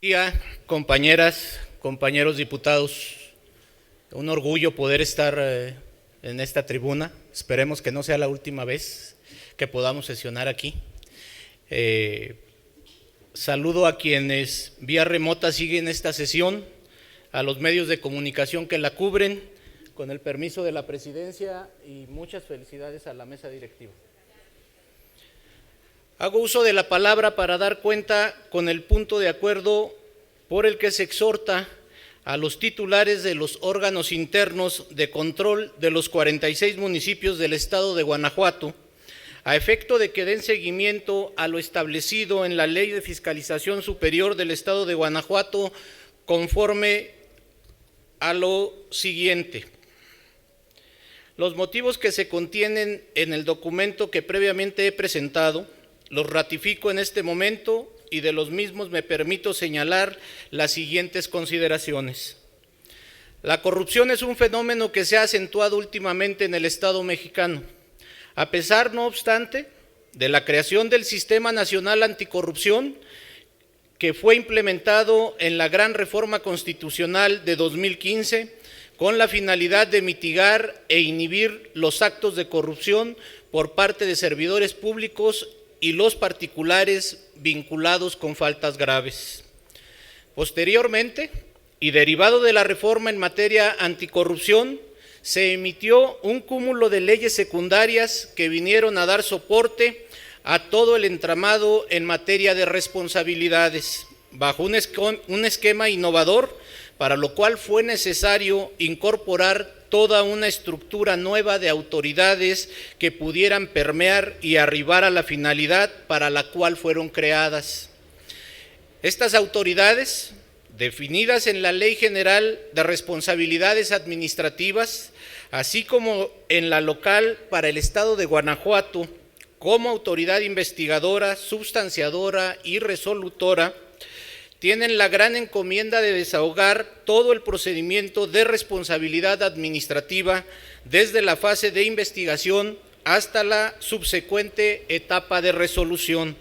Día, compañeras, compañeros diputados, un orgullo poder estar en esta tribuna. Esperemos que no sea la última vez que podamos sesionar aquí. Saludo a quienes vía remota siguen esta sesión, a los medios de comunicación que la cubren, con el permiso de la presidencia, y muchas felicidades a la mesa directiva. Hago uso de la palabra para dar cuenta con el punto de acuerdo por el que se exhorta a los titulares de los órganos internos de control de los 46 municipios del estado de Guanajuato, a efecto de que den seguimiento a lo establecido en la Ley de Fiscalización Superior del estado de Guanajuato, conforme a lo siguiente. Los motivos que se contienen en el documento que previamente he presentado los ratifico en este momento, y de los mismos me permito señalar las siguientes consideraciones. La corrupción es un fenómeno que se ha acentuado últimamente en el Estado mexicano. A pesar, no obstante, de la creación del Sistema Nacional Anticorrupción, que fue implementado en la Gran Reforma Constitucional de 2015, con la finalidad de mitigar e inhibir los actos de corrupción por parte de servidores públicos y los particulares vinculados con faltas graves. Posteriormente, y derivado de la reforma en materia anticorrupción, se emitió un cúmulo de leyes secundarias que vinieron a dar soporte a todo el entramado en materia de responsabilidades, bajo un esquema innovador, para lo cual fue necesario incorporar toda una estructura nueva de autoridades que pudieran permear y arribar a la finalidad para la cual fueron creadas. Estas autoridades, definidas en la Ley General de Responsabilidades Administrativas, así como en la local para el Estado de Guanajuato, como autoridad investigadora, substanciadora y resolutora, tienen la gran encomienda de desahogar todo el procedimiento de responsabilidad administrativa desde la fase de investigación hasta la subsecuente etapa de resolución,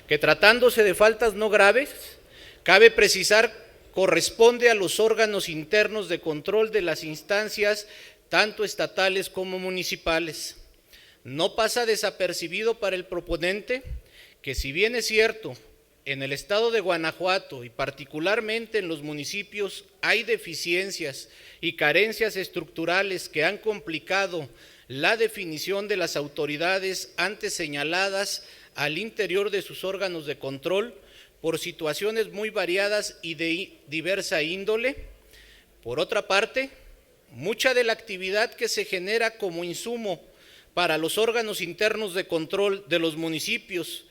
que tratándose de faltas no graves, cabe precisar, corresponde a los órganos internos de control de las instancias tanto estatales como municipales. No pasa desapercibido para el proponente que, si bien es cierto, en el estado de Guanajuato y particularmente en los municipios hay deficiencias y carencias estructurales que han complicado la definición de las autoridades antes señaladas al interior de sus órganos de control por situaciones muy variadas y de diversa índole. Por otra parte, mucha de la actividad que se genera como insumo para los órganos internos de control de los municipios,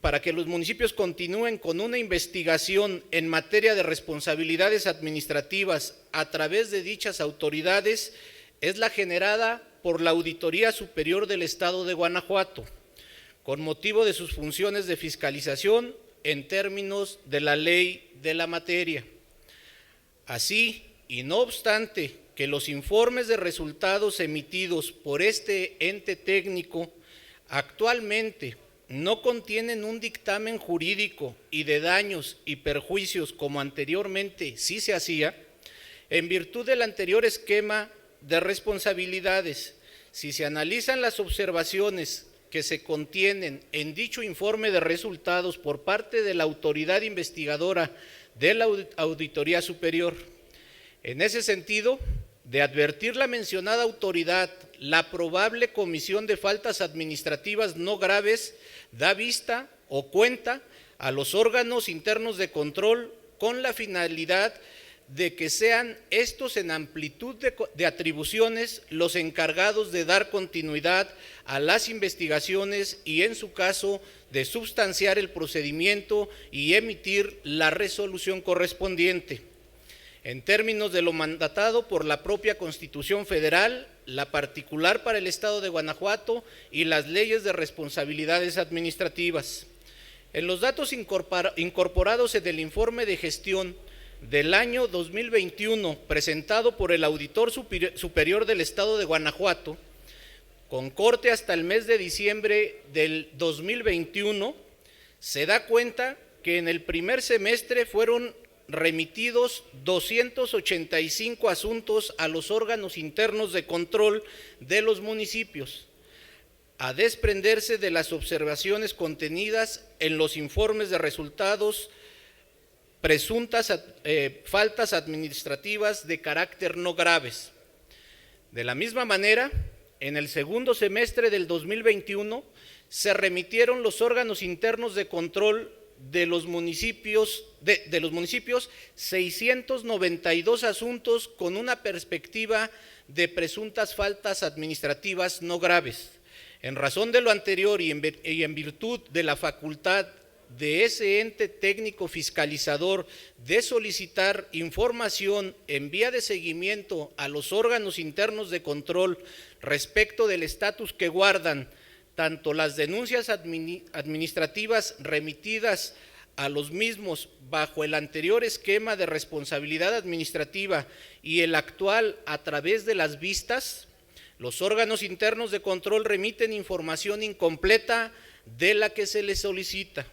para que los municipios continúen con una investigación en materia de responsabilidades administrativas a través de dichas autoridades, es la generada por la Auditoría Superior del Estado de Guanajuato, con motivo de sus funciones de fiscalización en términos de la ley de la materia. Así, y no obstante que los informes de resultados emitidos por este ente técnico actualmente no contienen un dictamen jurídico y de daños y perjuicios como anteriormente sí se hacía, en virtud del anterior esquema de responsabilidades, si se analizan las observaciones que se contienen en dicho informe de resultados por parte de la autoridad investigadora de la Auditoría Superior. En ese sentido, de advertir la mencionada autoridad la probable comisión de faltas administrativas no graves, da vista o cuenta a los órganos internos de control con la finalidad de que sean estos en amplitud de atribuciones los encargados de dar continuidad a las investigaciones y, en su caso, de substanciar el procedimiento y emitir la resolución correspondiente. En términos de lo mandatado por la propia Constitución Federal, la particular para el Estado de Guanajuato y las leyes de responsabilidades administrativas. En los datos incorporados en el informe de gestión del año 2021 presentado por el Auditor Superior del Estado de Guanajuato, con corte hasta el mes de diciembre del 2021, se da cuenta que en el primer semestre fueron remitidos 285 asuntos a los órganos internos de control de los municipios, a desprenderse de las observaciones contenidas en los informes de resultados, presuntas faltas administrativas de carácter no graves. De la misma manera, en el segundo semestre del 2021 se remitieron los órganos internos de control de los municipios 692 asuntos con una perspectiva de presuntas faltas administrativas no graves. En razón de lo anterior y en virtud de la facultad de ese ente técnico fiscalizador de solicitar información en vía de seguimiento a los órganos internos de control respecto del estatus que guardan tanto las denuncias administrativas remitidas a los mismos bajo el anterior esquema de responsabilidad administrativa y el actual a través de las vistas, los órganos internos de control remiten información incompleta de la que se les solicita.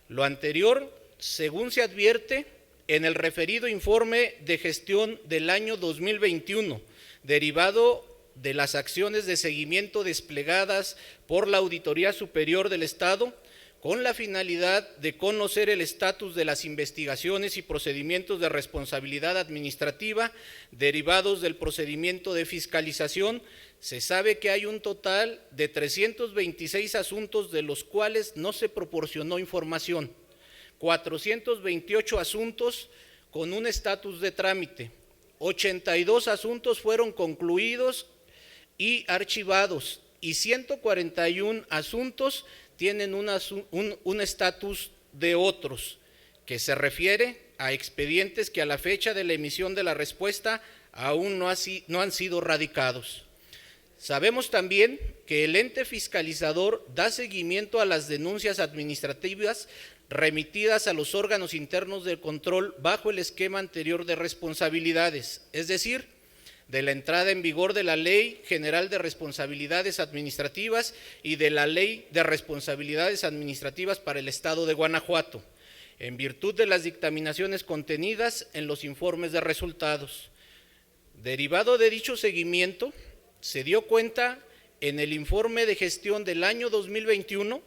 Lo anterior, según se advierte en el referido informe de gestión del año 2021, derivado de las acciones de seguimiento desplegadas por la Auditoría Superior del Estado, con la finalidad de conocer el estatus de las investigaciones y procedimientos de responsabilidad administrativa derivados del procedimiento de fiscalización. Se sabe que hay un total de 326 asuntos de los cuales no se proporcionó información, 428 asuntos con un estatus de trámite, 82 asuntos fueron concluidos y archivados y 141 asuntos tienen un estatus de otros, que se refiere a expedientes que a la fecha de la emisión de la respuesta aún no han sido radicados. Sabemos también que el ente fiscalizador da seguimiento a las denuncias administrativas remitidas a los órganos internos de control bajo el esquema anterior de responsabilidades, es decir, de la entrada en vigor de la Ley General de Responsabilidades Administrativas y de la Ley de Responsabilidades Administrativas para el Estado de Guanajuato, en virtud de las dictaminaciones contenidas en los informes de resultados. Derivado de dicho seguimiento, se dio cuenta en el informe de gestión del año 2021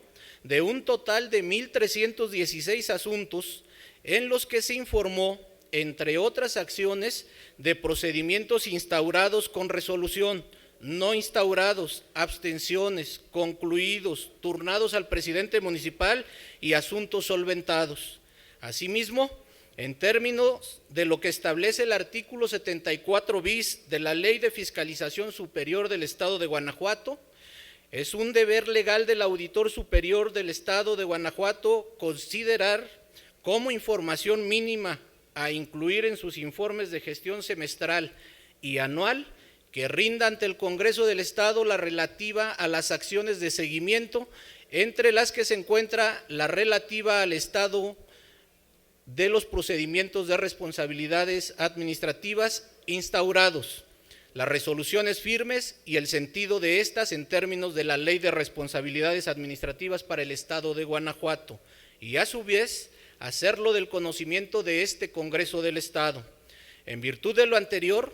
de un total de 1,316 asuntos en los que se informó, entre otras acciones, de procedimientos instaurados con resolución, no instaurados, abstenciones, concluidos, turnados al presidente municipal y asuntos solventados. Asimismo, en términos de lo que establece el artículo 74 bis de la Ley de Fiscalización Superior del Estado de Guanajuato, es un deber legal del Auditor Superior del Estado de Guanajuato considerar como información mínima a incluir en sus informes de gestión semestral y anual que rinda ante el Congreso del Estado la relativa a las acciones de seguimiento, entre las que se encuentra la relativa al estado de los procedimientos de responsabilidades administrativas instaurados, las resoluciones firmes y el sentido de estas en términos de la Ley de Responsabilidades Administrativas para el Estado de Guanajuato, y a su vez hacerlo del conocimiento de este Congreso del Estado. En virtud de lo anterior,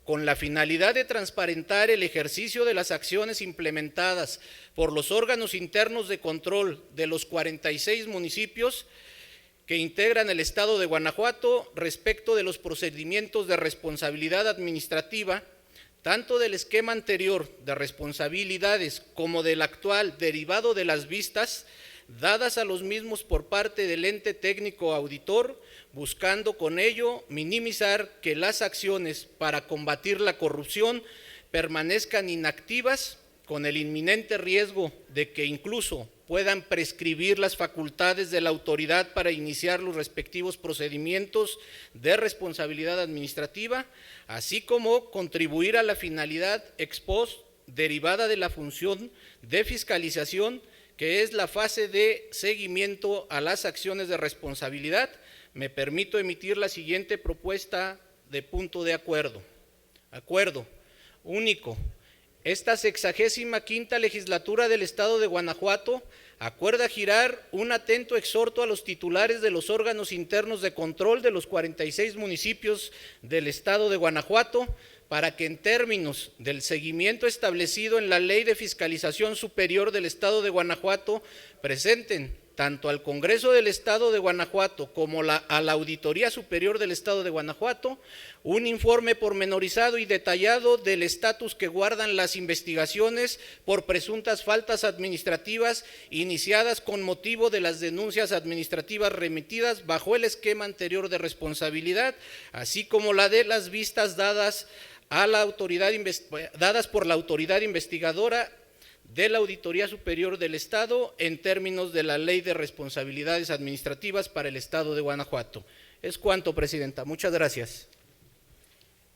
con la finalidad de transparentar el ejercicio de las acciones implementadas por los órganos internos de control de los 46 municipios que integran el Estado de Guanajuato respecto de los procedimientos de responsabilidad administrativa, tanto del esquema anterior de responsabilidades como del actual derivado de las vistas, dadas a los mismos por parte del ente técnico auditor, buscando con ello minimizar que las acciones para combatir la corrupción permanezcan inactivas, con el inminente riesgo de que incluso puedan prescribir las facultades de la autoridad para iniciar los respectivos procedimientos de responsabilidad administrativa, así como contribuir a la finalidad ex post derivada de la función de fiscalización, que es la fase de seguimiento a las acciones de responsabilidad. Me permito emitir la siguiente propuesta de punto de acuerdo. Acuerdo único. esta 65ª legislatura del Estado de Guanajuato acuerda girar un atento exhorto a los titulares de los órganos internos de control de los 46 municipios del Estado de Guanajuato para que en términos del seguimiento establecido en la Ley de Fiscalización Superior del Estado de Guanajuato presenten tanto al Congreso del Estado de Guanajuato como a la Auditoría Superior del Estado de Guanajuato un informe pormenorizado y detallado del estatus que guardan las investigaciones por presuntas faltas administrativas iniciadas con motivo de las denuncias administrativas remitidas bajo el esquema anterior de responsabilidad, así como la de las vistas dadas a la dadas por la autoridad investigadora de la Auditoría Superior del Estado en términos de la Ley de Responsabilidades Administrativas para el Estado de Guanajuato. Es cuanto, Presidenta. Muchas gracias.